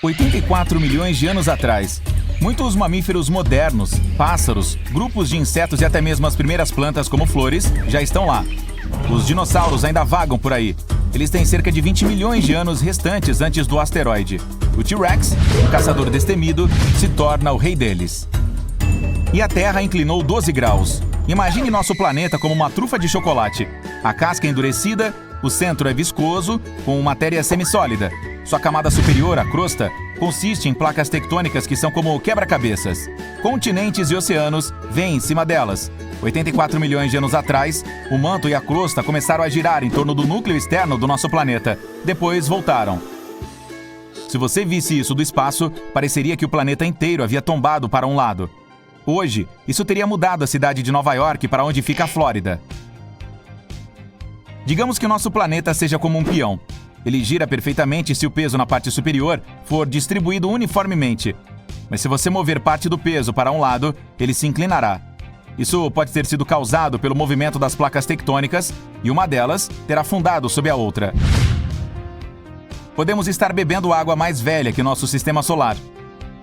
84 milhões de anos atrás, muitos mamíferos modernos, pássaros, grupos de insetos e até mesmo as primeiras plantas como flores já estão lá. Os dinossauros ainda vagam por aí. Eles têm cerca de 20 milhões de anos restantes antes do asteroide. O T-Rex, um caçador destemido, se torna o rei deles. E a Terra inclinou 12 graus. Imagine nosso planeta como uma trufa de chocolate. A casca é endurecida, o centro é viscoso, com matéria semissólida. Sua camada superior, a crosta, consiste em placas tectônicas que são como quebra-cabeças. Continentes e oceanos vêm em cima delas. 84 milhões de anos atrás, o manto e a crosta começaram a girar em torno do núcleo externo do nosso planeta. Depois voltaram. Se você visse isso do espaço, pareceria que o planeta inteiro havia tombado para um lado. Hoje, isso teria mudado a cidade de Nova York para onde fica a Flórida. Digamos que o nosso planeta seja como um peão. Ele gira perfeitamente se o peso na parte superior for distribuído uniformemente. Mas se você mover parte do peso para um lado, ele se inclinará. Isso pode ter sido causado pelo movimento das placas tectônicas e uma delas ter afundado sob a outra. Podemos estar bebendo água mais velha que nosso sistema solar.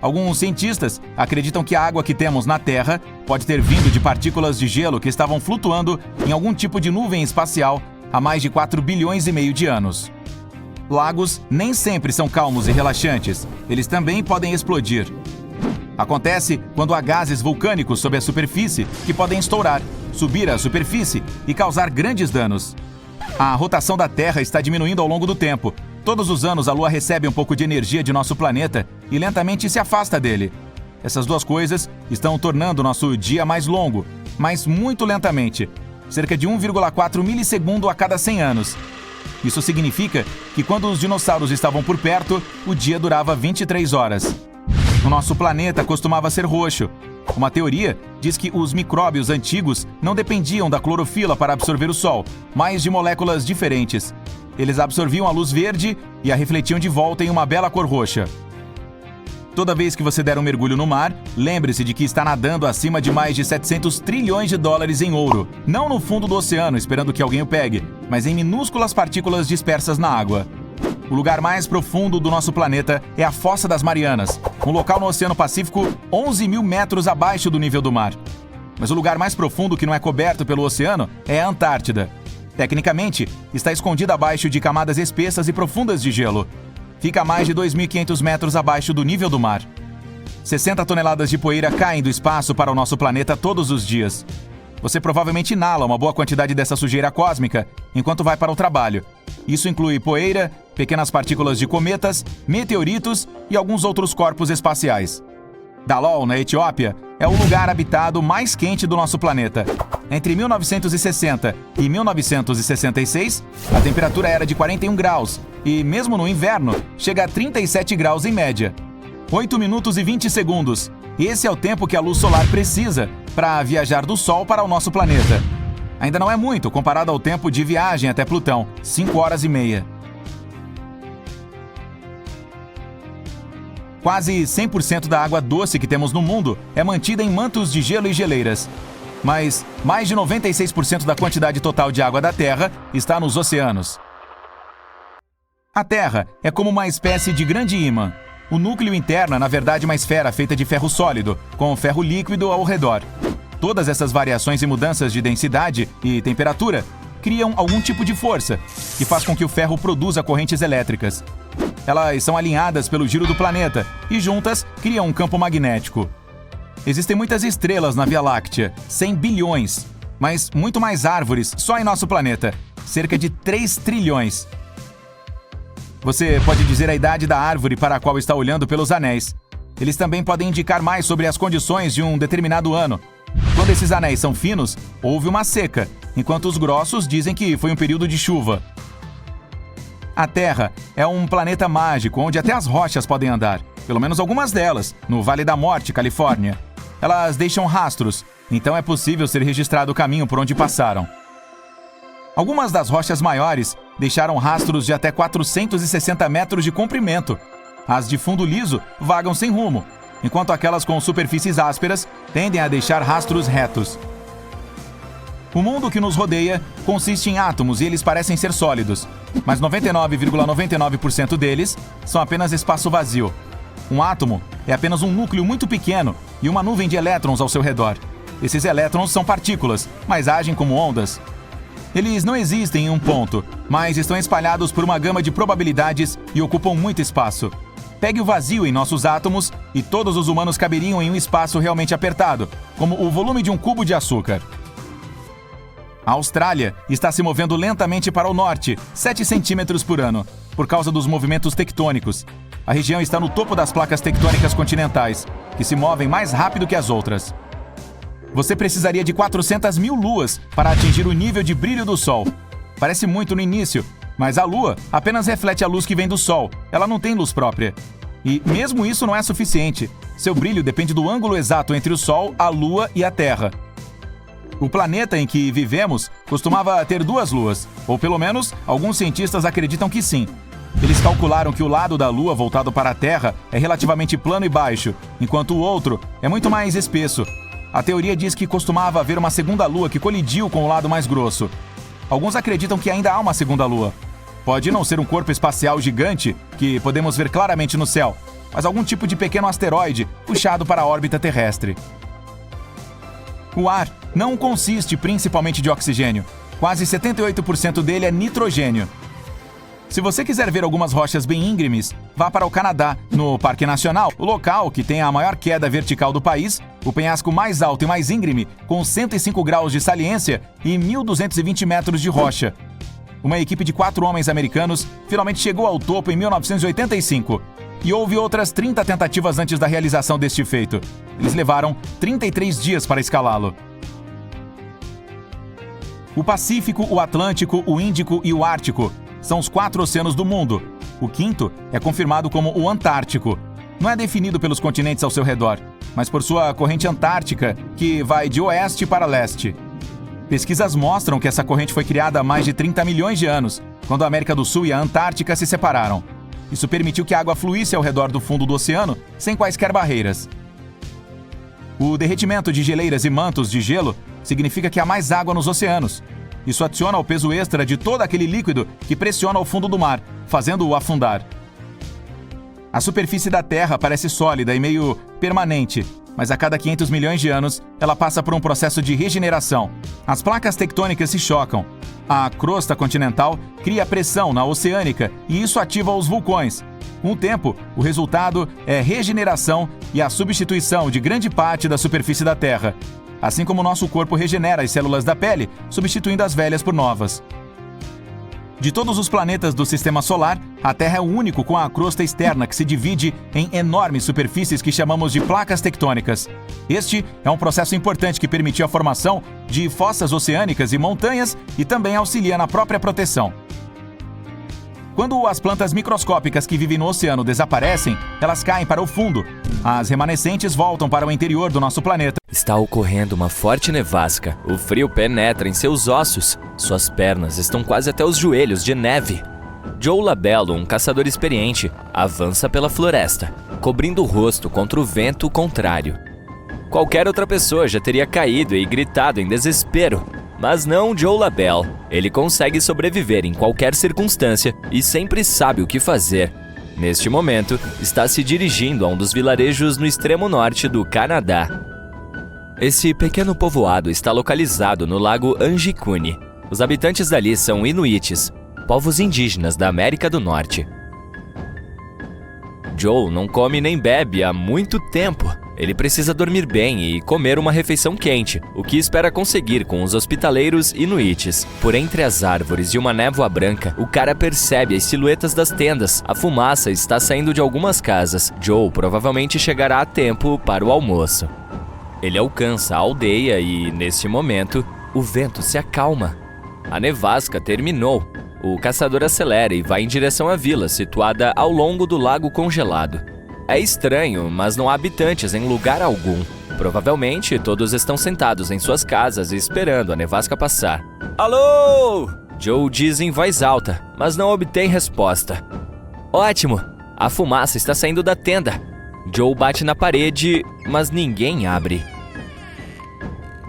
Alguns cientistas acreditam que a água que temos na Terra pode ter vindo de partículas de gelo que estavam flutuando em algum tipo de nuvem espacial há mais de 4 bilhões e meio de anos. Lagos nem sempre são calmos e relaxantes. Eles também podem explodir. Acontece quando há gases vulcânicos sob a superfície que podem estourar, subir à superfície e causar grandes danos. A rotação da Terra está diminuindo ao longo do tempo. Todos os anos a Lua recebe um pouco de energia de nosso planeta e lentamente se afasta dele. Essas duas coisas estão tornando nosso dia mais longo, mas muito lentamente, cerca de 1,4 milissegundo a cada 100 anos. Isso significa que quando os dinossauros estavam por perto, o dia durava 23 horas. O nosso planeta costumava ser roxo. Uma teoria diz que os micróbios antigos não dependiam da clorofila para absorver o sol, mas de moléculas diferentes. Eles absorviam a luz verde e a refletiam de volta em uma bela cor roxa. Toda vez que você der um mergulho no mar, lembre-se de que está nadando acima de mais de 700 trilhões de dólares em ouro. Não no fundo do oceano, esperando que alguém o pegue, mas em minúsculas partículas dispersas na água. O lugar mais profundo do nosso planeta é a Fossa das Marianas, um local no Oceano Pacífico 11 mil metros abaixo do nível do mar. Mas o lugar mais profundo que não é coberto pelo oceano é a Antártida. Tecnicamente, está escondida abaixo de camadas espessas e profundas de gelo. Fica a mais de 2.500 metros abaixo do nível do mar. 60 toneladas de poeira caem do espaço para o nosso planeta todos os dias. Você provavelmente inala uma boa quantidade dessa sujeira cósmica enquanto vai para o trabalho. Isso inclui poeira, pequenas partículas de cometas, meteoritos e alguns outros corpos espaciais. Dalol, na Etiópia, é o lugar habitado mais quente do nosso planeta. Entre 1960 e 1966, a temperatura era de 41 graus e, mesmo no inverno, chega a 37 graus em média. 8 minutos e 20 segundos. Esse é o tempo que a luz solar precisa para viajar do Sol para o nosso planeta. Ainda não é muito comparado ao tempo de viagem até Plutão, 5 horas e meia. Quase 100% da água doce que temos no mundo é mantida em mantos de gelo e geleiras. Mas mais de 96% da quantidade total de água da Terra está nos oceanos. A Terra é como uma espécie de grande ímã. O núcleo interno é, na verdade, uma esfera feita de ferro sólido, com ferro líquido ao redor. Todas essas variações e mudanças de densidade e temperatura criam algum tipo de força, que faz com que o ferro produza correntes elétricas. Elas são alinhadas pelo giro do planeta e juntas criam um campo magnético. Existem muitas estrelas na Via Láctea, 100 bilhões, mas muito mais árvores só em nosso planeta, cerca de 3 trilhões. Você pode dizer a idade da árvore para a qual está olhando pelos anéis. Eles também podem indicar mais sobre as condições de um determinado ano. Quando esses anéis são finos, houve uma seca, enquanto os grossos dizem que foi um período de chuva. A Terra é um planeta mágico onde até as rochas podem andar, pelo menos algumas delas, no Vale da Morte, Califórnia. Elas deixam rastros, então é possível ser registrado o caminho por onde passaram. Algumas das rochas maiores deixaram rastros de até 460 metros de comprimento. As de fundo liso vagam sem rumo, enquanto aquelas com superfícies ásperas tendem a deixar rastros retos. O mundo que nos rodeia consiste em átomos e eles parecem ser sólidos. mas 99,99% deles são apenas espaço vazio. Um átomo é apenas um núcleo muito pequeno e uma nuvem de elétrons ao seu redor. Esses elétrons são partículas, mas agem como ondas. Eles não existem em um ponto, mas estão espalhados por uma gama de probabilidades e ocupam muito espaço. Pegue o vazio em nossos átomos e todos os humanos caberiam em um espaço realmente apertado, como o volume de um cubo de açúcar. A Austrália está se movendo lentamente para o norte, 7 centímetros por ano, por causa dos movimentos tectônicos. A região está no topo das placas tectônicas continentais, que se movem mais rápido que as outras. Você precisaria de 400 mil luas para atingir o nível de brilho do Sol. Parece muito no início, mas a Lua apenas reflete a luz que vem do Sol. Ela não tem luz própria. E mesmo isso não é suficiente. Seu brilho depende do ângulo exato entre o Sol, a Lua e a Terra. O planeta em que vivemos costumava ter 2 luas, ou pelo menos alguns cientistas acreditam que sim. Eles calcularam que o lado da Lua voltado para a Terra é relativamente plano e baixo, enquanto o outro é muito mais espesso. A teoria diz que costumava haver uma segunda lua que colidiu com o lado mais grosso. Alguns acreditam que ainda há uma segunda lua. Pode não ser um corpo espacial gigante, que podemos ver claramente no céu, mas algum tipo de pequeno asteroide puxado para a órbita terrestre. O ar não consiste principalmente de oxigênio. Quase 78% dele é nitrogênio. Se você quiser ver algumas rochas bem íngremes, vá para o Canadá, no Parque Nacional, o local que tem a maior queda vertical do país, o penhasco mais alto e mais íngreme, com 105 graus de saliência e 1.220 metros de rocha. Uma equipe de 4 homens americanos finalmente chegou ao topo em 1985, e houve outras 30 tentativas antes da realização deste feito. Eles levaram 33 dias para escalá-lo. O Pacífico, o Atlântico, o Índico e o Ártico são os 4 oceanos do mundo. O quinto é confirmado como o Antártico. Não é definido pelos continentes ao seu redor, mas por sua corrente antártica, que vai de oeste para leste. Pesquisas mostram que essa corrente foi criada há mais de 30 milhões de anos, quando a América do Sul e a Antártica se separaram. Isso permitiu que a água fluísse ao redor do fundo do oceano sem quaisquer barreiras. O derretimento de geleiras e mantos de gelo significa que há mais água nos oceanos. Isso adiciona ao peso extra de todo aquele líquido que pressiona o fundo do mar, fazendo-o afundar. A superfície da Terra parece sólida e meio permanente, mas a cada 500 milhões de anos, ela passa por um processo de regeneração. As placas tectônicas se chocam. A crosta continental cria pressão na oceânica e isso ativa os vulcões. Com o tempo, o resultado é regeneração e a substituição de grande parte da superfície da Terra. Assim como nosso corpo regenera as células da pele, substituindo as velhas por novas. De todos os planetas do Sistema Solar, a Terra é o único com a crosta externa que se divide em enormes superfícies que chamamos de placas tectônicas. Este é um processo importante que permitiu a formação de fossas oceânicas e montanhas e também auxilia na própria proteção. Quando as plantas microscópicas que vivem no oceano desaparecem, elas caem para o fundo. As remanescentes voltam para o interior do nosso planeta. Está ocorrendo uma forte nevasca. O frio penetra em seus ossos. Suas pernas estão quase até os joelhos de neve. Joe Labello, um caçador experiente, avança pela floresta, cobrindo o rosto contra o vento contrário. Qualquer outra pessoa já teria caído e gritado em desespero. Mas não Joe Labello. Ele consegue sobreviver em qualquer circunstância e sempre sabe o que fazer. Neste momento, está se dirigindo a um dos vilarejos no extremo norte do Canadá. Esse pequeno povoado está localizado no lago Angikuni. Os habitantes dali são inuites, povos indígenas da América do Norte. Joe não come nem bebe há muito tempo. Ele precisa dormir bem e comer uma refeição quente, o que espera conseguir com os hospitaleiros inuites. Por entre as árvores e uma névoa branca, o cara percebe as silhuetas das tendas. A fumaça está saindo de algumas casas. Joe provavelmente chegará a tempo para o almoço. Ele alcança a aldeia e, neste momento, o vento se acalma. A nevasca terminou. O caçador acelera e vai em direção à vila, situada ao longo do lago congelado. É estranho, mas não há habitantes em lugar algum. Provavelmente todos estão sentados em suas casas esperando a nevasca passar. Alô! Joe diz em voz alta, mas não obtém resposta. Ótimo! A fumaça está saindo da tenda. Joe bate na parede, mas ninguém abre.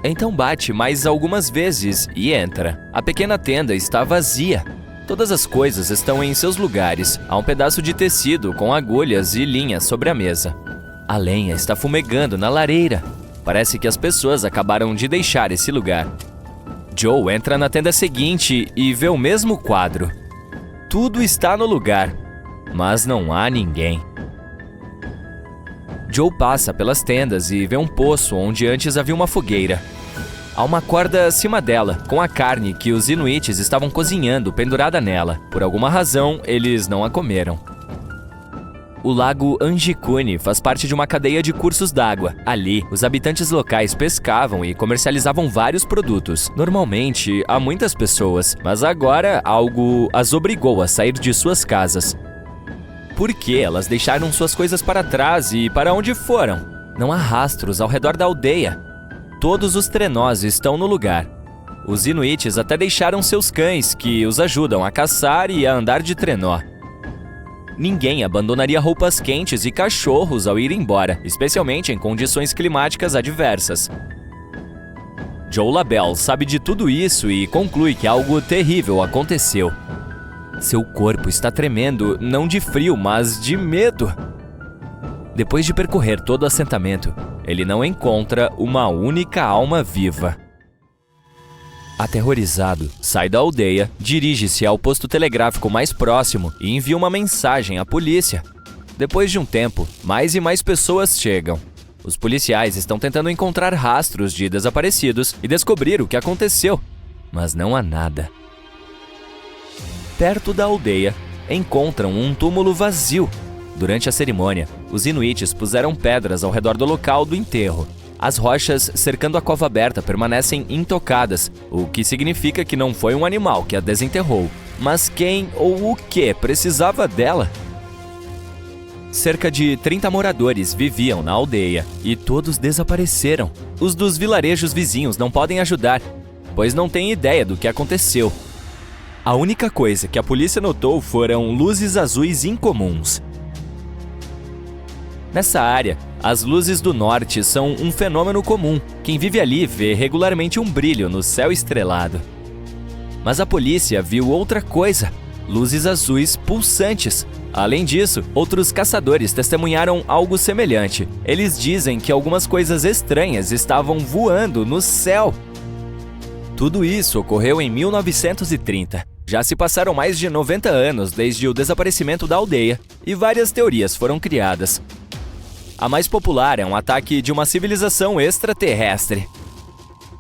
Então bate mais algumas vezes e entra. A pequena tenda está vazia. Todas as coisas estão em seus lugares. Há um pedaço de tecido com agulhas e linhas sobre a mesa. A lenha está fumegando na lareira. Parece que as pessoas acabaram de deixar esse lugar. Joe entra na tenda seguinte e vê o mesmo quadro. Tudo está no lugar, mas não há ninguém. Joe passa pelas tendas e vê um poço onde antes havia uma fogueira. Há uma corda acima dela, com a carne que os inuites estavam cozinhando pendurada nela. Por alguma razão, eles não a comeram. O lago Anjikuni faz parte de uma cadeia de cursos d'água. Ali, os habitantes locais pescavam e comercializavam vários produtos. Normalmente, há muitas pessoas, mas agora algo as obrigou a sair de suas casas. Por que elas deixaram suas coisas para trás e para onde foram? Não há rastros ao redor da aldeia. Todos os trenós estão no lugar. Os inuites até deixaram seus cães, que os ajudam a caçar e a andar de trenó. Ninguém abandonaria roupas quentes e cachorros ao ir embora, especialmente em condições climáticas adversas. Joe Labelle sabe de tudo isso e conclui que algo terrível aconteceu. Seu corpo está tremendo, não de frio, mas de medo. Depois de percorrer todo o assentamento, ele não encontra uma única alma viva. Aterrorizado, sai da aldeia, dirige-se ao posto telegráfico mais próximo e envia uma mensagem à polícia. Depois de um tempo, mais e mais pessoas chegam. Os policiais estão tentando encontrar rastros de desaparecidos e descobrir o que aconteceu, mas não há nada. Perto da aldeia, encontram um túmulo vazio. Durante a cerimônia, os inuites puseram pedras ao redor do local do enterro. As rochas cercando a cova aberta permanecem intocadas, o que significa que não foi um animal que a desenterrou. Mas quem ou o que precisava dela? Cerca de 30 moradores viviam na aldeia e todos desapareceram. Os dos vilarejos vizinhos não podem ajudar, pois não têm ideia do que aconteceu. A única coisa que a polícia notou foram luzes azuis incomuns. Nessa área, as luzes do norte são um fenômeno comum. Quem vive ali vê regularmente um brilho no céu estrelado. Mas a polícia viu outra coisa: luzes azuis pulsantes. Além disso, outros caçadores testemunharam algo semelhante. Eles dizem que algumas coisas estranhas estavam voando no céu. Tudo isso ocorreu em 1930. Já se passaram mais de 90 anos desde o desaparecimento da aldeia e várias teorias foram criadas. A mais popular é um ataque de uma civilização extraterrestre.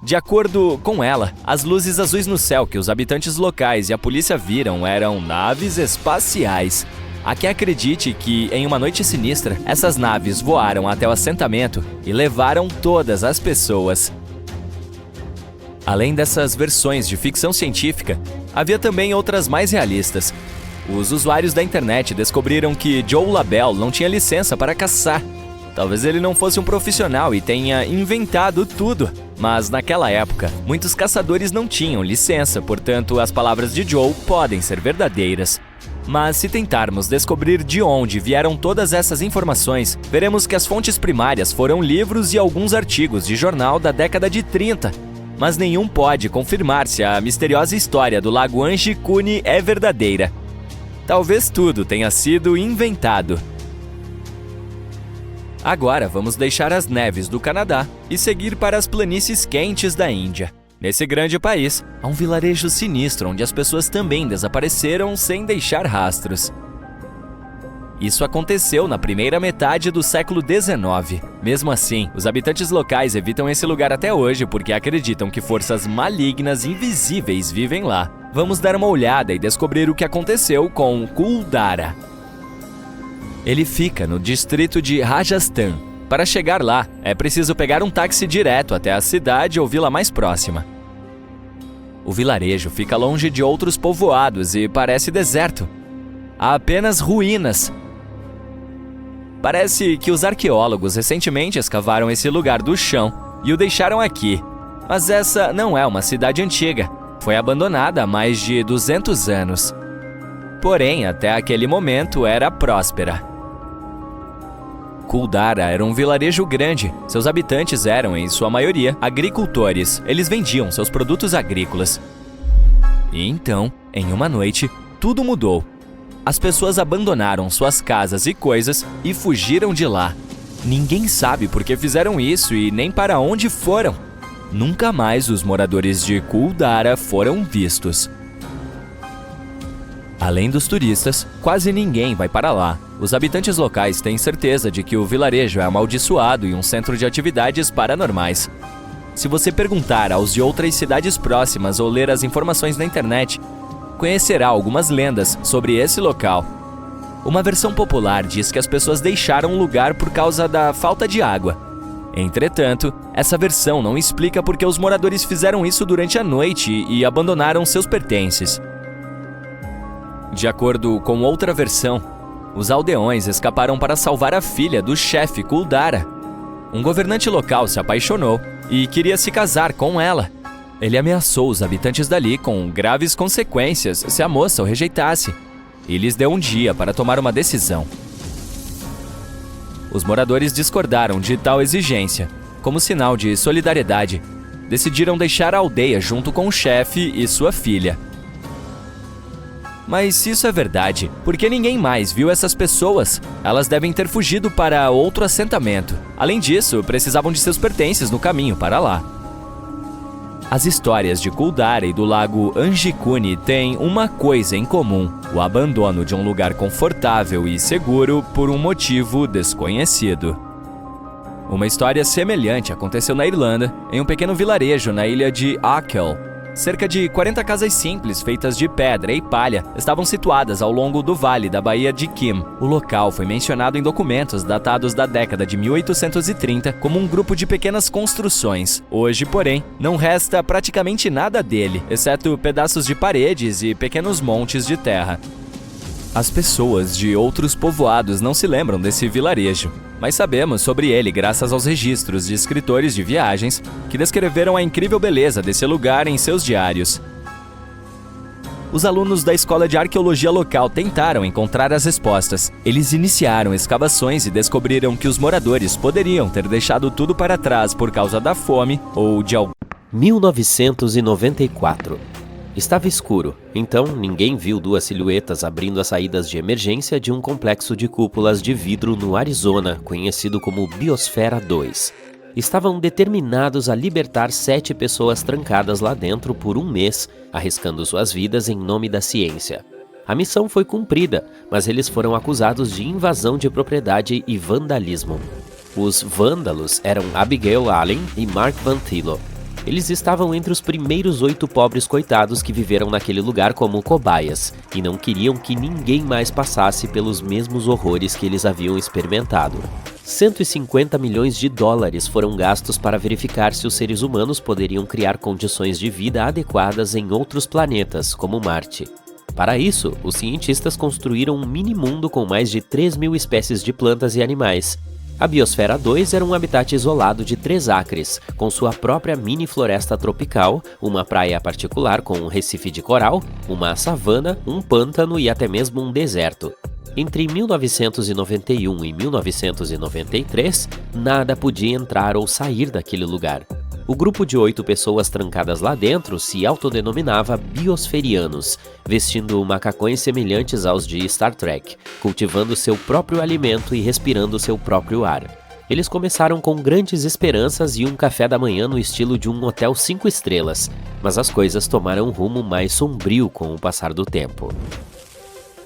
De acordo com ela, as luzes azuis no céu que os habitantes locais e a polícia viram eram naves espaciais. Há quem acredite que, em uma noite sinistra, essas naves voaram até o assentamento e levaram todas as pessoas. Além dessas versões de ficção científica, havia também outras mais realistas. Os usuários da internet descobriram que Joe Labelle não tinha licença para caçar. Talvez ele não fosse um profissional e tenha inventado tudo. Mas naquela época, muitos caçadores não tinham licença, portanto as palavras de Joe podem ser verdadeiras. Mas se tentarmos descobrir de onde vieram todas essas informações, veremos que as fontes primárias foram livros e alguns artigos de jornal da década de 30. Mas nenhum pode confirmar se a misteriosa história do lago Anjikuni é verdadeira. Talvez tudo tenha sido inventado. Agora vamos deixar as neves do Canadá e seguir para as planícies quentes da Índia. Nesse grande país, há um vilarejo sinistro onde as pessoas também desapareceram sem deixar rastros. Isso aconteceu na primeira metade do século XIX. Mesmo assim, os habitantes locais evitam esse lugar até hoje porque acreditam que forças malignas invisíveis vivem lá. Vamos dar uma olhada e descobrir o que aconteceu com Kuldara. Ele fica no distrito de Rajasthan. Para chegar lá, é preciso pegar um táxi direto até a cidade ou vila mais próxima. O vilarejo fica longe de outros povoados e parece deserto. Há apenas ruínas. Parece que os arqueólogos recentemente escavaram esse lugar do chão e o deixaram aqui. Mas essa não é uma cidade antiga. Foi abandonada há mais de 200 anos. Porém, até aquele momento era próspera. Kuldara era um vilarejo grande. Seus habitantes eram, em sua maioria, agricultores. Eles vendiam seus produtos agrícolas. E então, em uma noite, tudo mudou. As pessoas abandonaram suas casas e coisas e fugiram de lá. Ninguém sabe por que fizeram isso e nem para onde foram. Nunca mais os moradores de Kuldara foram vistos. Além dos turistas, quase ninguém vai para lá. Os habitantes locais têm certeza de que o vilarejo é amaldiçoado e um centro de atividades paranormais. Se você perguntar aos de outras cidades próximas ou ler as informações na internet, conhecerá algumas lendas sobre esse local. Uma versão popular diz que as pessoas deixaram o lugar por causa da falta de água. Entretanto, essa versão não explica por que os moradores fizeram isso durante a noite e abandonaram seus pertences. De acordo com outra versão, os aldeões escaparam para salvar a filha do chefe Kuldara. Um governante local se apaixonou e queria se casar com ela. Ele ameaçou os habitantes dali com graves consequências se a moça o rejeitasse, e lhes deu um dia para tomar uma decisão. Os moradores discordaram de tal exigência. Como sinal de solidariedade, decidiram deixar a aldeia junto com o chefe e sua filha. Mas se isso é verdade, por que ninguém mais viu essas pessoas? Elas devem ter fugido para outro assentamento. Além disso, precisavam de seus pertences no caminho para lá. As histórias de Kuldara e do lago Angikuni têm uma coisa em comum: o abandono de um lugar confortável e seguro por um motivo desconhecido. Uma história semelhante aconteceu na Irlanda, em um pequeno vilarejo na ilha de Achill. Cerca de 40 casas simples feitas de pedra e palha estavam situadas ao longo do vale da Baía de Kim. O local foi mencionado em documentos datados da década de 1830 como um grupo de pequenas construções. Hoje, porém, não resta praticamente nada dele, exceto pedaços de paredes e pequenos montes de terra. As pessoas de outros povoados não se lembram desse vilarejo, mas sabemos sobre ele graças aos registros de escritores de viagens que descreveram a incrível beleza desse lugar em seus diários. Os alunos da escola de arqueologia local tentaram encontrar as respostas. Eles iniciaram escavações e descobriram que os moradores poderiam ter deixado tudo para trás por causa da fome ou de algum... 1994. Estava escuro, então ninguém viu duas silhuetas abrindo as saídas de emergência de um complexo de cúpulas de vidro no Arizona, conhecido como Biosfera 2. Estavam determinados a libertar 7 pessoas trancadas lá dentro por um mês, arriscando suas vidas em nome da ciência. A missão foi cumprida, mas eles foram acusados de invasão de propriedade e vandalismo. Os vândalos eram Abigail Allen e Mark Van Thilo. Eles estavam entre os primeiros 8 pobres coitados que viveram naquele lugar como cobaias, e não queriam que ninguém mais passasse pelos mesmos horrores que eles haviam experimentado. 150 milhões de dólares foram gastos para verificar se os seres humanos poderiam criar condições de vida adequadas em outros planetas, como Marte. Para isso, os cientistas construíram um mini-mundo com mais de 3.000 espécies de plantas e animais. A Biosfera 2 era um habitat isolado de 3 acres, com sua própria mini-floresta tropical, uma praia particular com um recife de coral, uma savana, um pântano e até mesmo um deserto. Entre 1991 e 1993, nada podia entrar ou sair daquele lugar. O grupo de 8 pessoas trancadas lá dentro se autodenominava biosferianos, vestindo macacões semelhantes aos de Star Trek, cultivando seu próprio alimento e respirando seu próprio ar. Eles começaram com grandes esperanças e um café da manhã no estilo de um hotel 5 estrelas, mas as coisas tomaram um rumo mais sombrio com o passar do tempo.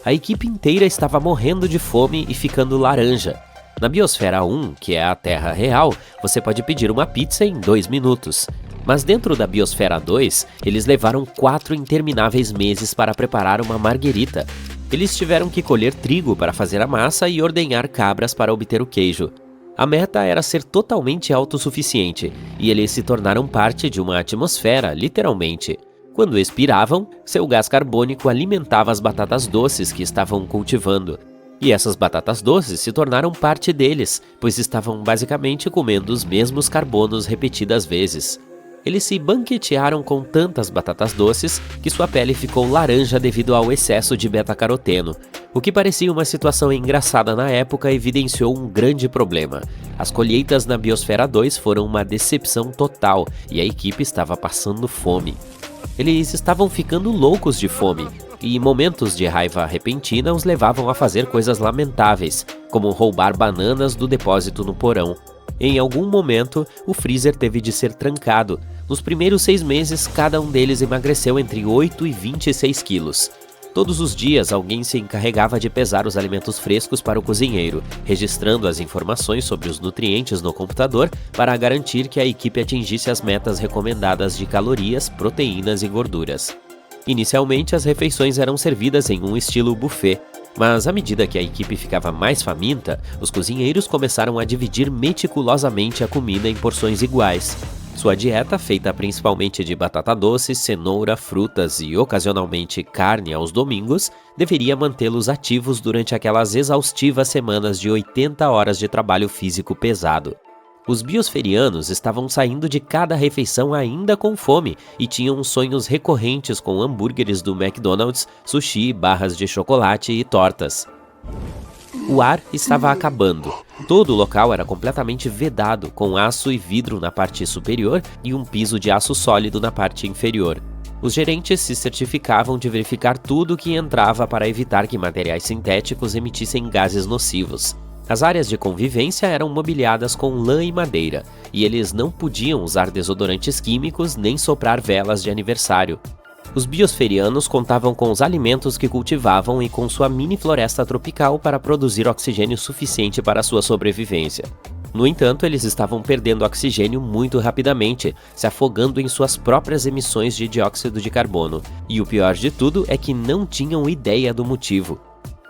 A equipe inteira estava morrendo de fome e ficando laranja. Na Biosfera 1, que é a Terra real, você pode pedir uma pizza em 2 minutos. Mas dentro da Biosfera 2, eles levaram 4 intermináveis meses para preparar uma marguerita. Eles tiveram que colher trigo para fazer a massa e ordenhar cabras para obter o queijo. A meta era ser totalmente autossuficiente, e eles se tornaram parte de uma atmosfera, literalmente. Quando expiravam, seu gás carbônico alimentava as batatas doces que estavam cultivando. E essas batatas doces se tornaram parte deles, pois estavam basicamente comendo os mesmos carbonos repetidas vezes. Eles se banquetearam com tantas batatas doces que sua pele ficou laranja devido ao excesso de beta-caroteno. O que parecia uma situação engraçada na época evidenciou um grande problema. As colheitas na Biosfera 2 foram uma decepção total e a equipe estava passando fome. Eles estavam ficando loucos de fome, e momentos de raiva repentina os levavam a fazer coisas lamentáveis, como roubar bananas do depósito no porão. Em algum momento, o freezer teve de ser trancado. Nos primeiros 6 meses, cada um deles emagreceu entre 8 e 26 quilos. Todos os dias, alguém se encarregava de pesar os alimentos frescos para o cozinheiro, registrando as informações sobre os nutrientes no computador para garantir que a equipe atingisse as metas recomendadas de calorias, proteínas e gorduras. Inicialmente, as refeições eram servidas em um estilo buffet, mas à medida que a equipe ficava mais faminta, os cozinheiros começaram a dividir meticulosamente a comida em porções iguais. Sua dieta, feita principalmente de batata doce, cenoura, frutas e ocasionalmente carne aos domingos, deveria mantê-los ativos durante aquelas exaustivas semanas de 80 horas de trabalho físico pesado. Os biosferianos estavam saindo de cada refeição ainda com fome e tinham sonhos recorrentes com hambúrgueres do McDonald's, sushi, barras de chocolate e tortas. O ar estava acabando. Todo o local era completamente vedado, com aço e vidro na parte superior e um piso de aço sólido na parte inferior. Os gerentes se certificavam de verificar tudo o que entrava para evitar que materiais sintéticos emitissem gases nocivos. As áreas de convivência eram mobiliadas com lã e madeira, e eles não podiam usar desodorantes químicos nem soprar velas de aniversário. Os biosferianos contavam com os alimentos que cultivavam e com sua mini floresta tropical para produzir oxigênio suficiente para sua sobrevivência. No entanto, eles estavam perdendo oxigênio muito rapidamente, se afogando em suas próprias emissões de dióxido de carbono. E o pior de tudo é que não tinham ideia do motivo.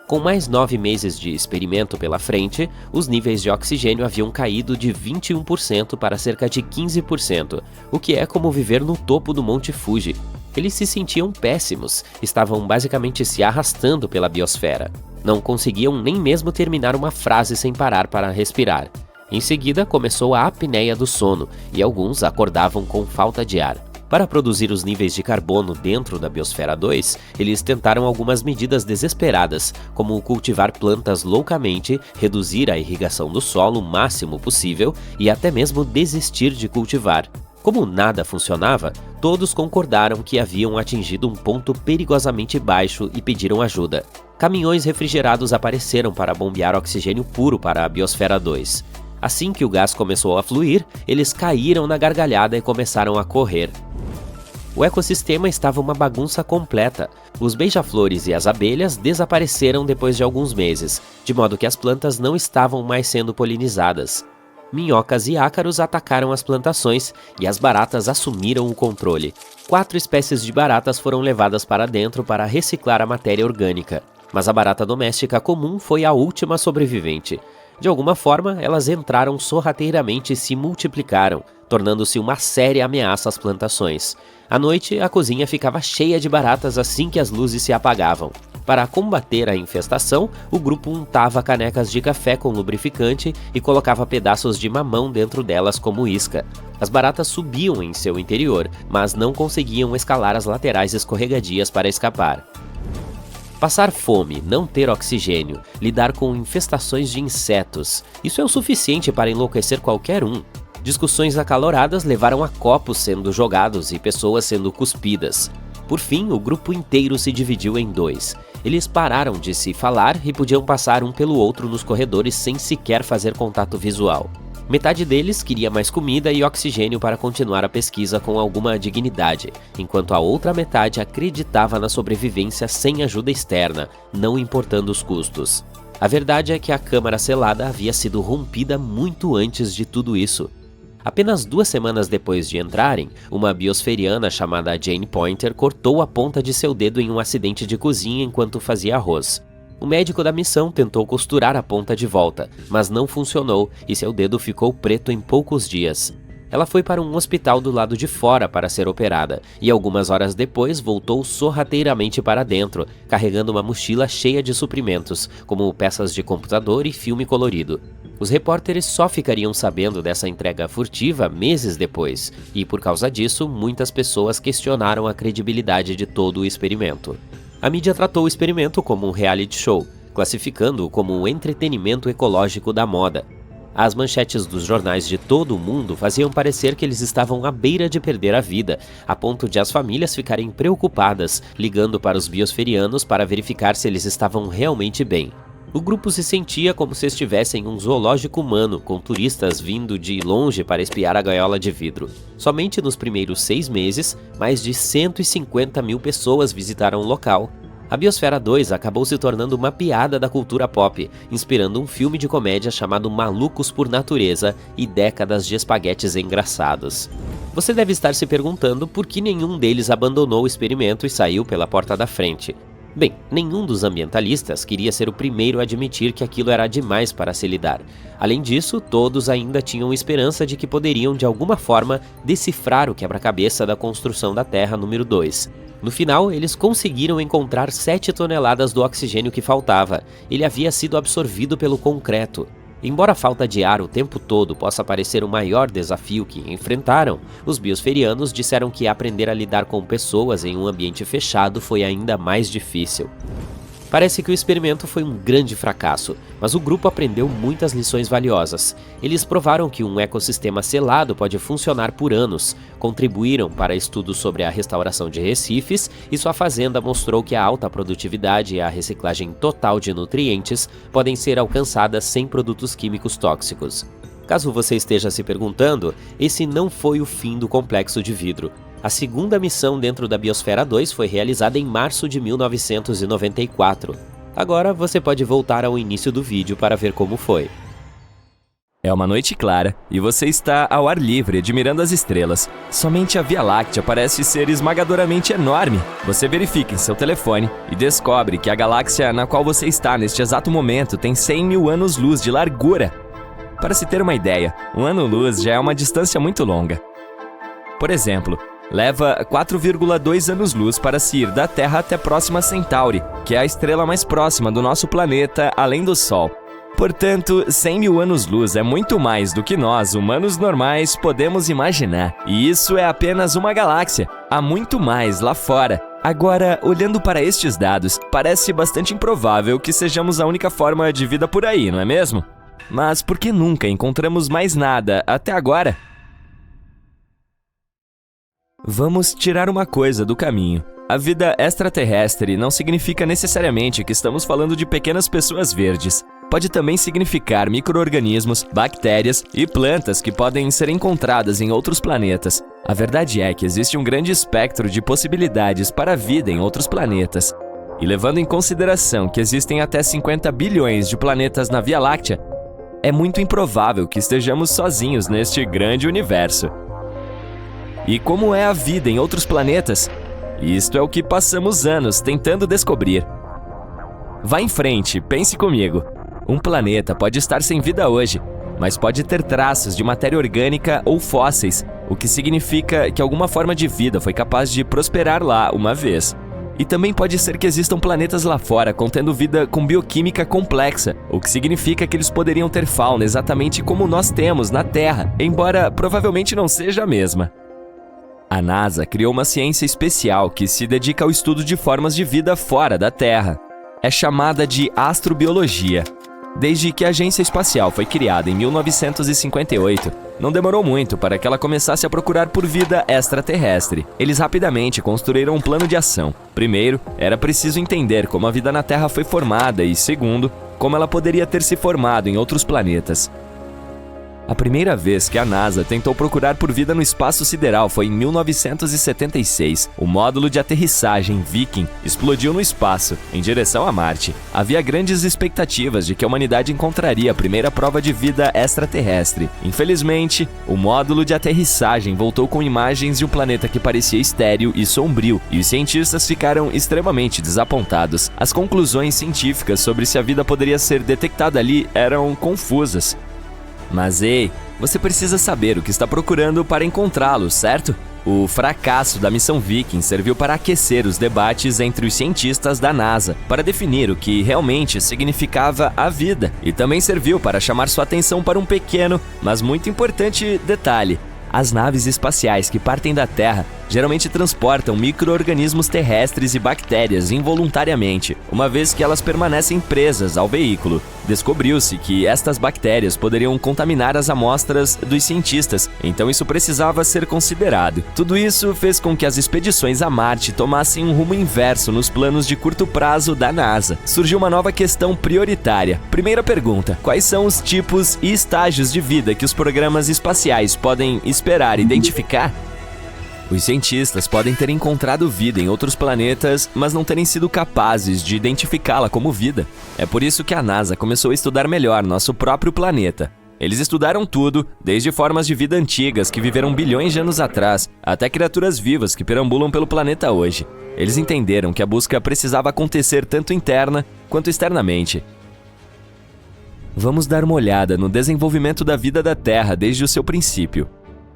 Com mais 9 meses de experimento pela frente, os níveis de oxigênio haviam caído de 21% para cerca de 15%, o que é como viver no topo do Monte Fuji. Eles se sentiam péssimos, estavam basicamente se arrastando pela biosfera. Não conseguiam nem mesmo terminar uma frase sem parar para respirar. Em seguida, começou a apneia do sono, e alguns acordavam com falta de ar. Para produzir os níveis de carbono dentro da Biosfera 2, eles tentaram algumas medidas desesperadas, como cultivar plantas loucamente, reduzir a irrigação do solo o máximo possível e até mesmo desistir de cultivar. Como nada funcionava, todos concordaram que haviam atingido um ponto perigosamente baixo e pediram ajuda. Caminhões refrigerados apareceram para bombear oxigênio puro para a Biosfera 2. Assim que o gás começou a fluir, eles caíram na gargalhada e começaram a correr. O ecossistema estava uma bagunça completa. Os beija-flores e as abelhas desapareceram depois de alguns meses, de modo que as plantas não estavam mais sendo polinizadas. Minhocas e ácaros atacaram as plantações e as baratas assumiram o controle. 4 espécies de baratas foram levadas para dentro para reciclar a matéria orgânica, mas a barata doméstica comum foi a última sobrevivente. De alguma forma, elas entraram sorrateiramente e se multiplicaram, tornando-se uma séria ameaça às plantações. À noite, a cozinha ficava cheia de baratas assim que as luzes se apagavam. Para combater a infestação, o grupo untava canecas de café com lubrificante e colocava pedaços de mamão dentro delas como isca. As baratas subiam em seu interior, mas não conseguiam escalar as laterais escorregadias para escapar. Passar fome, não ter oxigênio, lidar com infestações de insetos, isso é o suficiente para enlouquecer qualquer um. Discussões acaloradas levaram a copos sendo jogados e pessoas sendo cuspidas. Por fim, o grupo inteiro se dividiu em 2. Eles pararam de se falar e podiam passar um pelo outro nos corredores sem sequer fazer contato visual. Metade deles queria mais comida e oxigênio para continuar a pesquisa com alguma dignidade, enquanto a outra metade acreditava na sobrevivência sem ajuda externa, não importando os custos. A verdade é que a câmara selada havia sido rompida muito antes de tudo isso. Apenas 2 semanas depois de entrarem, uma biosferiana chamada Jane Pointer cortou a ponta de seu dedo em um acidente de cozinha enquanto fazia arroz. O médico da missão tentou costurar a ponta de volta, mas não funcionou e seu dedo ficou preto em poucos dias. Ela foi para um hospital do lado de fora para ser operada, e algumas horas depois voltou sorrateiramente para dentro, carregando uma mochila cheia de suprimentos, como peças de computador e filme colorido. Os repórteres só ficariam sabendo dessa entrega furtiva meses depois, e por causa disso, muitas pessoas questionaram a credibilidade de todo o experimento. A mídia tratou o experimento como um reality show, classificando-o como um entretenimento ecológico da moda. As manchetes dos jornais de todo o mundo faziam parecer que eles estavam à beira de perder a vida, a ponto de as famílias ficarem preocupadas, ligando para os biosferianos para verificar se eles estavam realmente bem. O grupo se sentia como se estivesse em um zoológico humano, com turistas vindo de longe para espiar a gaiola de vidro. Somente nos primeiros 6 meses, mais de 150 mil pessoas visitaram o local. A Biosfera 2 acabou se tornando uma piada da cultura pop, inspirando um filme de comédia chamado Malucos por Natureza e décadas de espaguetes engraçados. Você deve estar se perguntando por que nenhum deles abandonou o experimento e saiu pela porta da frente. Bem, nenhum dos ambientalistas queria ser o primeiro a admitir que aquilo era demais para se lidar. Além disso, todos ainda tinham esperança de que poderiam, de alguma forma, decifrar o quebra-cabeça da construção da Terra número 2. No final, eles conseguiram encontrar 7 toneladas do oxigênio que faltava. Ele havia sido absorvido pelo concreto. Embora a falta de ar o tempo todo possa parecer o maior desafio que enfrentaram, os biosferianos disseram que aprender a lidar com pessoas em um ambiente fechado foi ainda mais difícil. Parece que o experimento foi um grande fracasso, mas o grupo aprendeu muitas lições valiosas. Eles provaram que um ecossistema selado pode funcionar por anos, contribuíram para estudos sobre a restauração de recifes e sua fazenda mostrou que a alta produtividade e a reciclagem total de nutrientes podem ser alcançadas sem produtos químicos tóxicos. Caso você esteja se perguntando, esse não foi o fim do complexo de vidro. A segunda missão dentro da Biosfera 2 foi realizada em março de 1994. Agora você pode voltar ao início do vídeo para ver como foi. É uma noite clara e você está ao ar livre admirando as estrelas. Somente a Via Láctea parece ser esmagadoramente enorme. Você verifica em seu telefone e descobre que a galáxia na qual você está neste exato momento tem 100 mil anos-luz de largura. Para se ter uma ideia, um ano-luz já é uma distância muito longa. Por exemplo, leva 4,2 anos-luz para se ir da Terra até Próxima Centauri, que é a estrela mais próxima do nosso planeta, além do Sol. Portanto, 100 mil anos-luz é muito mais do que nós, humanos normais, podemos imaginar. E isso é apenas uma galáxia. Há muito mais lá fora. Agora, olhando para estes dados, parece bastante improvável que sejamos a única forma de vida por aí, não é mesmo? Mas por que nunca encontramos mais nada até agora? Vamos tirar uma coisa do caminho. A vida extraterrestre não significa necessariamente que estamos falando de pequenas pessoas verdes. Pode também significar micro-organismos, bactérias e plantas que podem ser encontradas em outros planetas. A verdade é que existe um grande espectro de possibilidades para a vida em outros planetas. E levando em consideração que existem até 50 bilhões de planetas na Via Láctea, é muito improvável que estejamos sozinhos neste grande universo. E como é a vida em outros planetas? Isto é o que passamos anos tentando descobrir. Vá em frente, pense comigo. Um planeta pode estar sem vida hoje, mas pode ter traços de matéria orgânica ou fósseis, o que significa que alguma forma de vida foi capaz de prosperar lá uma vez. E também pode ser que existam planetas lá fora contendo vida com bioquímica complexa, o que significa que eles poderiam ter fauna exatamente como nós temos na Terra, embora provavelmente não seja a mesma. A NASA criou uma ciência especial que se dedica ao estudo de formas de vida fora da Terra. É chamada de astrobiologia. Desde que a Agência Espacial foi criada em 1958, não demorou muito para que ela começasse a procurar por vida extraterrestre. Eles rapidamente construíram um plano de ação. Primeiro, era preciso entender como a vida na Terra foi formada e, segundo, como ela poderia ter se formado em outros planetas. A primeira vez que a NASA tentou procurar por vida no espaço sideral foi em 1976. O módulo de aterrissagem Viking explodiu no espaço, em direção a Marte. Havia grandes expectativas de que a humanidade encontraria a primeira prova de vida extraterrestre. Infelizmente, o módulo de aterrissagem voltou com imagens de um planeta que parecia estéril e sombrio, e os cientistas ficaram extremamente desapontados. As conclusões científicas sobre se a vida poderia ser detectada ali eram confusas. Mas ei, você precisa saber o que está procurando para encontrá-lo, certo? O fracasso da missão Viking serviu para aquecer os debates entre os cientistas da NASA, para definir o que realmente significava a vida, e também serviu para chamar sua atenção para um pequeno, mas muito importante detalhe. As naves espaciais que partem da Terra geralmente transportam micro-organismos terrestres e bactérias involuntariamente, uma vez que elas permanecem presas ao veículo. Descobriu-se que estas bactérias poderiam contaminar as amostras dos cientistas, então isso precisava ser considerado. Tudo isso fez com que as expedições a Marte tomassem um rumo inverso nos planos de curto prazo da NASA. Surgiu uma nova questão prioritária. Primeira pergunta: quais são os tipos e estágios de vida que os programas espaciais podem esperar identificar? Os cientistas podem ter encontrado vida em outros planetas, mas não terem sido capazes de identificá-la como vida. É por isso que a NASA começou a estudar melhor nosso próprio planeta. Eles estudaram tudo, desde formas de vida antigas que viveram bilhões de anos atrás, até criaturas vivas que perambulam pelo planeta hoje. Eles entenderam que a busca precisava acontecer tanto interna quanto externamente. Vamos dar uma olhada no desenvolvimento da vida da Terra desde o seu princípio.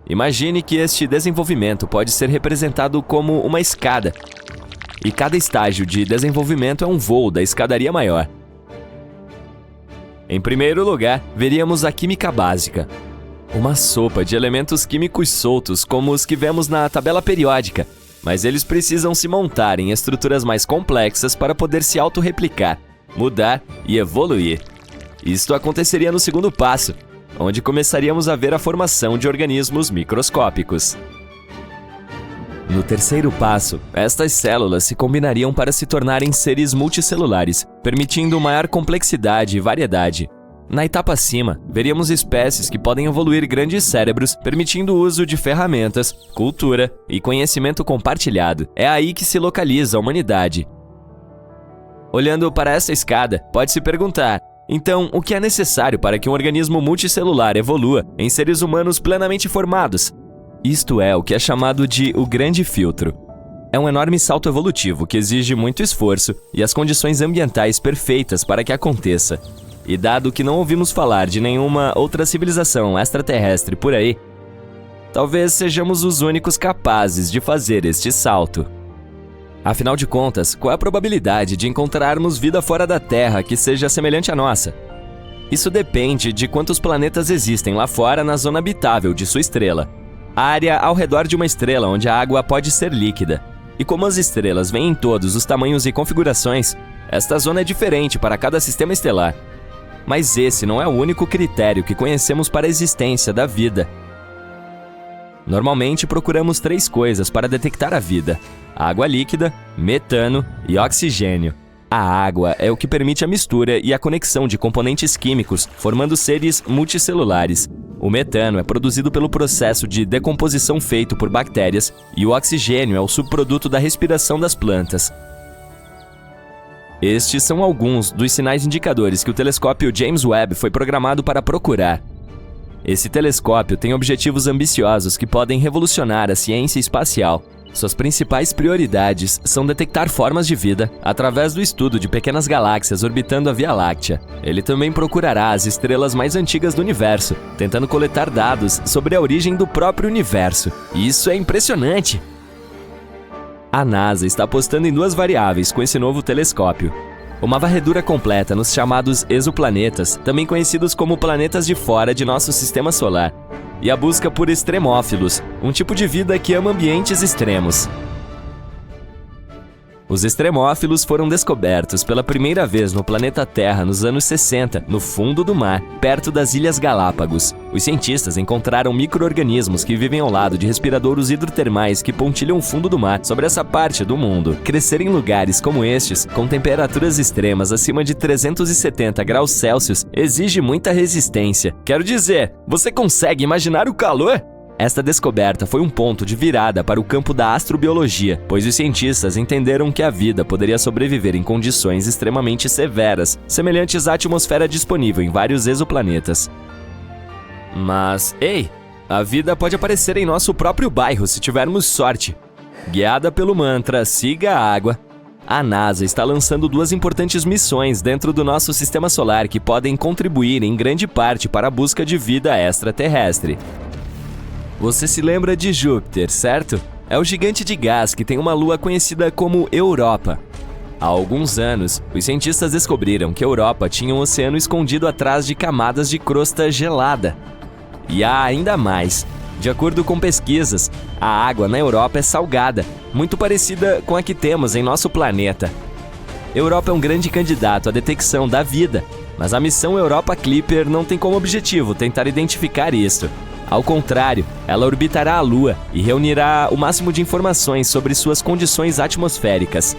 Imagine que este desenvolvimento pode ser representado como uma escada, e cada estágio de desenvolvimento é um voo da escadaria maior. Em primeiro lugar, veríamos a química básica, uma sopa de elementos químicos soltos como os que vemos na tabela periódica, mas eles precisam se montar em estruturas mais complexas para poder se autorreplicar, mudar e evoluir. Isto aconteceria no segundo passo, onde começaríamos a ver a formação de organismos microscópicos. No terceiro passo, estas células se combinariam para se tornarem seres multicelulares, permitindo maior complexidade e variedade. Na etapa acima, veríamos espécies que podem evoluir grandes cérebros, permitindo o uso de ferramentas, cultura e conhecimento compartilhado. É aí que se localiza a humanidade. Olhando para essa escada, pode se perguntar: então, o que é necessário para que um organismo multicelular evolua em seres humanos plenamente formados? Isto é o que é chamado de o grande filtro. É um enorme salto evolutivo que exige muito esforço e as condições ambientais perfeitas para que aconteça. E dado que não ouvimos falar de nenhuma outra civilização extraterrestre por aí, talvez sejamos os únicos capazes de fazer este salto. Afinal de contas, qual é a probabilidade de encontrarmos vida fora da Terra que seja semelhante à nossa? Isso depende de quantos planetas existem lá fora na zona habitável de sua estrela, a área ao redor de uma estrela onde a água pode ser líquida. E como as estrelas vêm em todos os tamanhos e configurações, esta zona é diferente para cada sistema estelar. Mas esse não é o único critério que conhecemos para a existência da vida. Normalmente procuramos 3 coisas para detectar a vida: água líquida, metano e oxigênio. A água é o que permite a mistura e a conexão de componentes químicos, formando seres multicelulares. O metano é produzido pelo processo de decomposição feito por bactérias e o oxigênio é o subproduto da respiração das plantas. Estes são alguns dos sinais indicadores que o telescópio James Webb foi programado para procurar. Esse telescópio tem objetivos ambiciosos que podem revolucionar a ciência espacial. Suas principais prioridades são detectar formas de vida através do estudo de pequenas galáxias orbitando a Via Láctea. Ele também procurará as estrelas mais antigas do universo, tentando coletar dados sobre a origem do próprio universo. Isso é impressionante! A NASA está apostando em 2 variáveis com esse novo telescópio: uma varredura completa nos chamados exoplanetas, também conhecidos como planetas de fora de nosso sistema solar, e a busca por extremófilos, um tipo de vida que ama ambientes extremos. Os extremófilos foram descobertos pela primeira vez no planeta Terra nos anos 60, no fundo do mar, perto das Ilhas Galápagos. Os cientistas encontraram micro-organismos que vivem ao lado de respiradouros hidrotermais que pontilham o fundo do mar sobre essa parte do mundo. Crescer em lugares como estes, com temperaturas extremas acima de 370 graus Celsius, exige muita resistência. Quero dizer, você consegue imaginar o calor? Esta descoberta foi um ponto de virada para o campo da astrobiologia, pois os cientistas entenderam que a vida poderia sobreviver em condições extremamente severas, semelhantes à atmosfera disponível em vários exoplanetas. Mas, ei, a vida pode aparecer em nosso próprio bairro se tivermos sorte. Guiada pelo mantra "siga a água", a NASA está lançando 2 importantes missões dentro do nosso sistema solar que podem contribuir em grande parte para a busca de vida extraterrestre. Você se lembra de Júpiter, certo? É o gigante de gás que tem uma lua conhecida como Europa. Há alguns anos, os cientistas descobriram que Europa tinha um oceano escondido atrás de camadas de crosta gelada. E há ainda mais. De acordo com pesquisas, a água na Europa é salgada, muito parecida com a que temos em nosso planeta. Europa é um grande candidato à detecção da vida, mas a missão Europa Clipper não tem como objetivo tentar identificar isso. Ao contrário, ela orbitará a Lua e reunirá o máximo de informações sobre suas condições atmosféricas.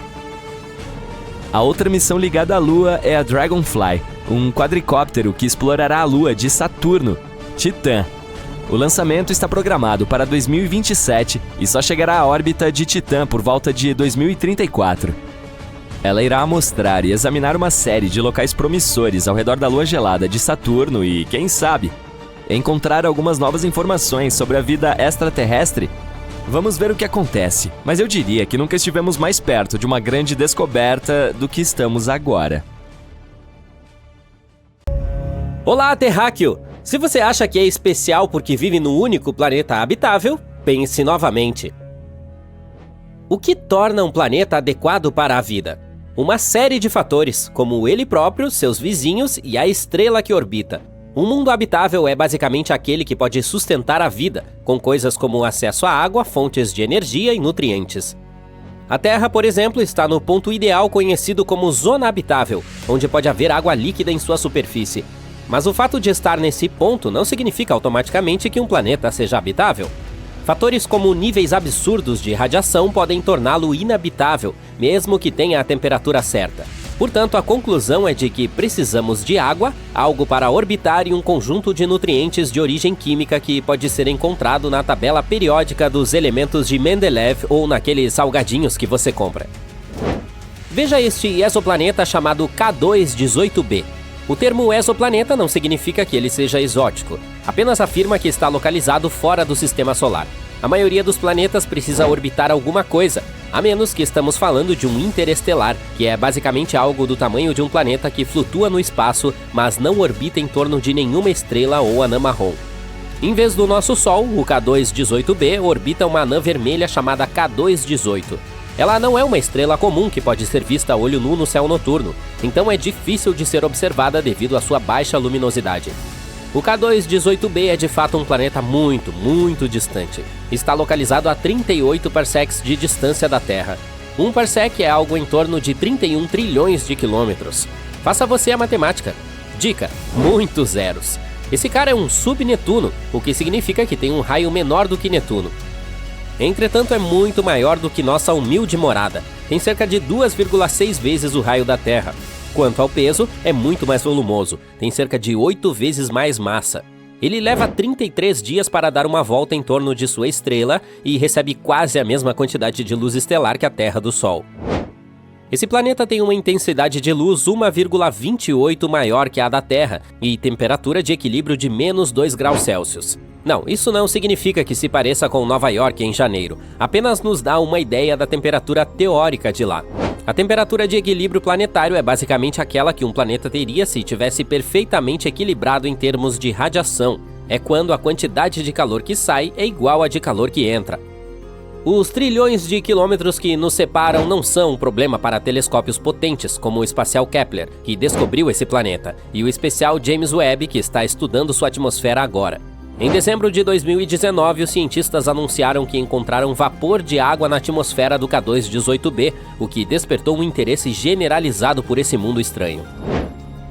A outra missão ligada à Lua é a Dragonfly, um quadricóptero que explorará a Lua de Saturno, Titã. O lançamento está programado para 2027 e só chegará à órbita de Titã por volta de 2034. Ela irá mostrar e examinar uma série de locais promissores ao redor da Lua gelada de Saturno e, quem sabe, encontrar algumas novas informações sobre a vida extraterrestre. Vamos ver o que acontece, mas eu diria que nunca estivemos mais perto de uma grande descoberta do que estamos agora. Olá, terráqueo! Se você acha que é especial porque vive no único planeta habitável, pense novamente. O que torna um planeta adequado para a vida? Uma série de fatores, como ele próprio, seus vizinhos e a estrela que orbita. Um mundo habitável é basicamente aquele que pode sustentar a vida, com coisas como acesso à água, fontes de energia e nutrientes. A Terra, por exemplo, está no ponto ideal conhecido como zona habitável, onde pode haver água líquida em sua superfície. Mas o fato de estar nesse ponto não significa automaticamente que um planeta seja habitável. Fatores como níveis absurdos de radiação podem torná-lo inabitável, mesmo que tenha a temperatura certa. Portanto, a conclusão é de que precisamos de água, algo para orbitar e um conjunto de nutrientes de origem química que pode ser encontrado na tabela periódica dos elementos de Mendeleev ou naqueles salgadinhos que você compra. Veja este exoplaneta chamado K2-18b. O termo exoplaneta não significa que ele seja exótico, apenas afirma que está localizado fora do sistema solar. A maioria dos planetas precisa orbitar alguma coisa, a menos que estamos falando de um interestelar, que é basicamente algo do tamanho de um planeta que flutua no espaço, mas não orbita em torno de nenhuma estrela ou anã marrom. Em vez do nosso Sol, o K2-18b orbita uma anã vermelha chamada K2-18. Ela não é uma estrela comum que pode ser vista a olho nu no céu noturno, então é difícil de ser observada devido à sua baixa luminosidade. O K2-18b é de fato um planeta muito, muito distante. Está localizado a 38 parsecs de distância da Terra. Um parsec é algo em torno de 31 trilhões de quilômetros. Faça você a matemática. Dica: muitos zeros. Esse cara é um subnetuno, o que significa que tem um raio menor do que Netuno. Entretanto, é muito maior do que nossa humilde morada. Tem cerca de 2,6 vezes o raio da Terra. Quanto ao peso, é muito mais volumoso. Tem cerca de 8 vezes mais massa. Ele leva 33 dias para dar uma volta em torno de sua estrela e recebe quase a mesma quantidade de luz estelar que a Terra do Sol. Esse planeta tem uma intensidade de luz 1,28 maior que a da Terra e temperatura de equilíbrio de menos 2 graus Celsius. Não, isso não significa que se pareça com Nova York em janeiro, apenas nos dá uma ideia da temperatura teórica de lá. A temperatura de equilíbrio planetário é basicamente aquela que um planeta teria se tivesse perfeitamente equilibrado em termos de radiação. É quando a quantidade de calor que sai é igual à de calor que entra. Os trilhões de quilômetros que nos separam não são um problema para telescópios potentes como o espacial Kepler, que descobriu esse planeta, e o especial James Webb, que está estudando sua atmosfera agora. Em dezembro de 2019, os cientistas anunciaram que encontraram vapor de água na atmosfera do K2-18b, o que despertou um interesse generalizado por esse mundo estranho.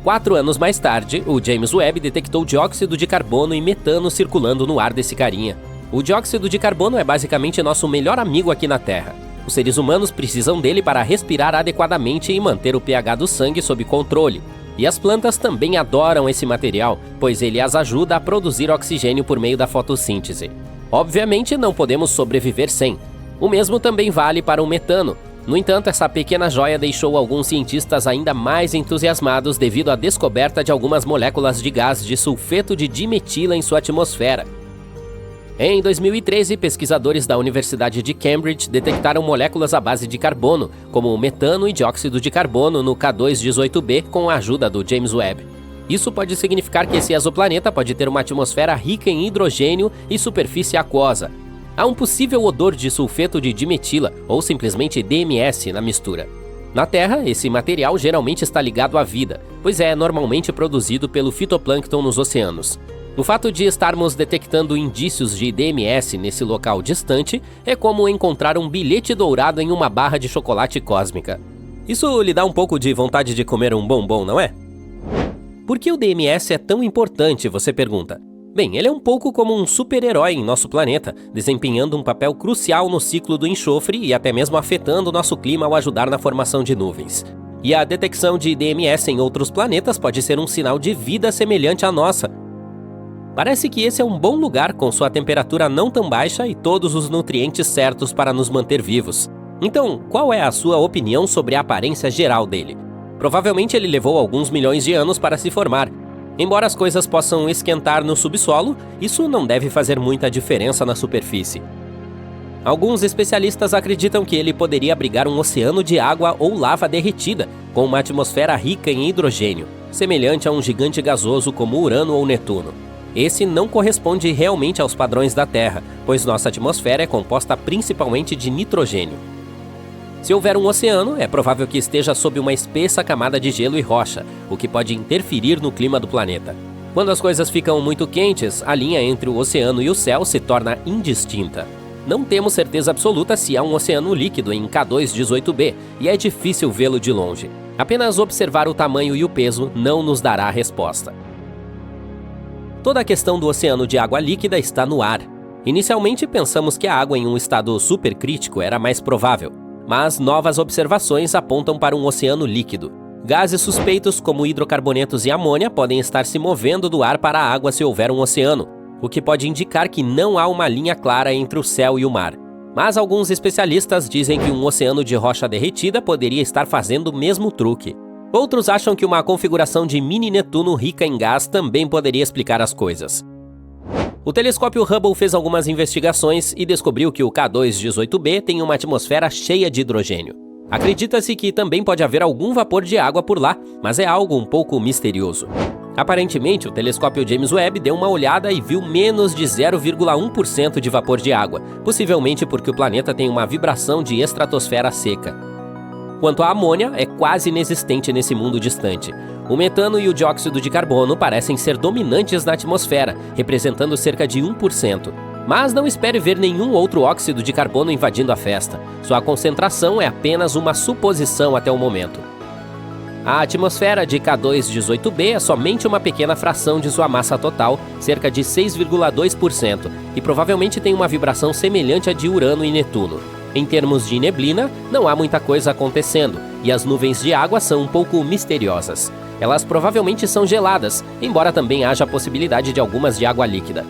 4 anos mais tarde, o James Webb detectou dióxido de carbono e metano circulando no ar desse carinha. O dióxido de carbono é basicamente nosso melhor amigo aqui na Terra. Os seres humanos precisam dele para respirar adequadamente e manter o pH do sangue sob controle. E as plantas também adoram esse material, pois ele as ajuda a produzir oxigênio por meio da fotossíntese. Obviamente, não podemos sobreviver sem. O mesmo também vale para o metano. No entanto, essa pequena joia deixou alguns cientistas ainda mais entusiasmados devido à descoberta de algumas moléculas de gás de sulfeto de dimetila em sua atmosfera. Em 2013, pesquisadores da Universidade de Cambridge detectaram moléculas à base de carbono, como o metano e dióxido de carbono no K2-18b com a ajuda do James Webb. Isso pode significar que esse exoplaneta pode ter uma atmosfera rica em hidrogênio e superfície aquosa. Há um possível odor de sulfeto de dimetila, ou simplesmente DMS, na mistura. Na Terra, esse material geralmente está ligado à vida, pois é normalmente produzido pelo fitoplâncton nos oceanos. O fato de estarmos detectando indícios de DMS nesse local distante é como encontrar um bilhete dourado em uma barra de chocolate cósmica. Isso lhe dá um pouco de vontade de comer um bombom, não é? Por que o DMS é tão importante, você pergunta? Bem, ele é um pouco como um super-herói em nosso planeta, desempenhando um papel crucial no ciclo do enxofre e até mesmo afetando o nosso clima ao ajudar na formação de nuvens. E a detecção de DMS em outros planetas pode ser um sinal de vida semelhante à nossa. Parece que esse é um bom lugar com sua temperatura não tão baixa e todos os nutrientes certos para nos manter vivos. Então, qual é a sua opinião sobre a aparência geral dele? Provavelmente ele levou alguns milhões de anos para se formar. Embora as coisas possam esquentar no subsolo, isso não deve fazer muita diferença na superfície. Alguns especialistas acreditam que ele poderia abrigar um oceano de água ou lava derretida, com uma atmosfera rica em hidrogênio, semelhante a um gigante gasoso como Urano ou Netuno. Esse não corresponde realmente aos padrões da Terra, pois nossa atmosfera é composta principalmente de nitrogênio. Se houver um oceano, é provável que esteja sob uma espessa camada de gelo e rocha, o que pode interferir no clima do planeta. Quando as coisas ficam muito quentes, a linha entre o oceano e o céu se torna indistinta. Não temos certeza absoluta se há um oceano líquido em K2-18b, e é difícil vê-lo de longe. Apenas observar o tamanho e o peso não nos dará a resposta. Toda a questão do oceano de água líquida está no ar. Inicialmente pensamos que a água em um estado supercrítico era mais provável, mas novas observações apontam para um oceano líquido. Gases suspeitos como hidrocarbonetos e amônia podem estar se movendo do ar para a água se houver um oceano, o que pode indicar que não há uma linha clara entre o céu e o mar. Mas alguns especialistas dizem que um oceano de rocha derretida poderia estar fazendo o mesmo truque. Outros acham que uma configuração de mini Netuno rica em gás também poderia explicar as coisas. O telescópio Hubble fez algumas investigações e descobriu que o K2-18b tem uma atmosfera cheia de hidrogênio. Acredita-se que também pode haver algum vapor de água por lá, mas é algo um pouco misterioso. Aparentemente, o telescópio James Webb deu uma olhada e viu menos de 0,1% de vapor de água, possivelmente porque o planeta tem uma vibração de estratosfera seca. Quanto à amônia, é quase inexistente nesse mundo distante. O metano e o dióxido de carbono parecem ser dominantes na atmosfera, representando cerca de 1%. Mas não espere ver nenhum outro óxido de carbono invadindo a festa. Sua concentração é apenas uma suposição até o momento. A atmosfera de K2-18b é somente uma pequena fração de sua massa total, cerca de 6,2%, e provavelmente tem uma vibração semelhante à de Urano e Netuno. Em termos de neblina, não há muita coisa acontecendo, e as nuvens de água são um pouco misteriosas. Elas provavelmente são geladas, embora também haja a possibilidade de algumas de água líquida.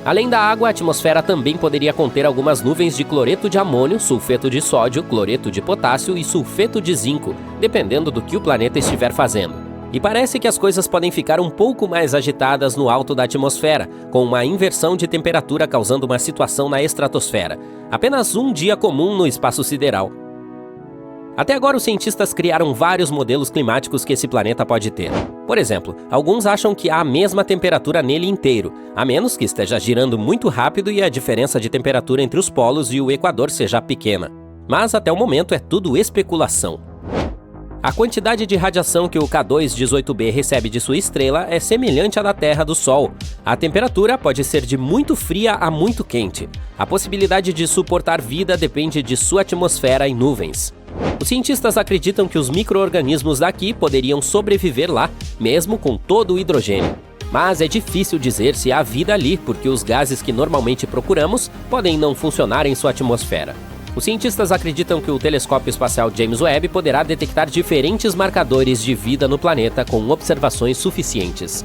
Além da água, a atmosfera também poderia conter algumas nuvens de cloreto de amônio, sulfeto de sódio, cloreto de potássio e sulfeto de zinco, dependendo do que o planeta estiver fazendo. E parece que as coisas podem ficar um pouco mais agitadas no alto da atmosfera, com uma inversão de temperatura causando uma situação na estratosfera. Apenas um dia comum no espaço sideral. Até agora, os cientistas criaram vários modelos climáticos que esse planeta pode ter. Por exemplo, alguns acham que há a mesma temperatura nele inteiro, a menos que esteja girando muito rápido e a diferença de temperatura entre os polos e o Equador seja pequena. Mas até o momento é tudo especulação. A quantidade de radiação que o K2-18b recebe de sua estrela é semelhante à da Terra do Sol. A temperatura pode ser de muito fria a muito quente. A possibilidade de suportar vida depende de sua atmosfera e nuvens. Os cientistas acreditam que os micro-organismos daqui poderiam sobreviver lá, mesmo com todo o hidrogênio. Mas é difícil dizer se há vida ali, porque os gases que normalmente procuramos podem não funcionar em sua atmosfera. Os cientistas acreditam que o telescópio espacial James Webb poderá detectar diferentes marcadores de vida no planeta com observações suficientes.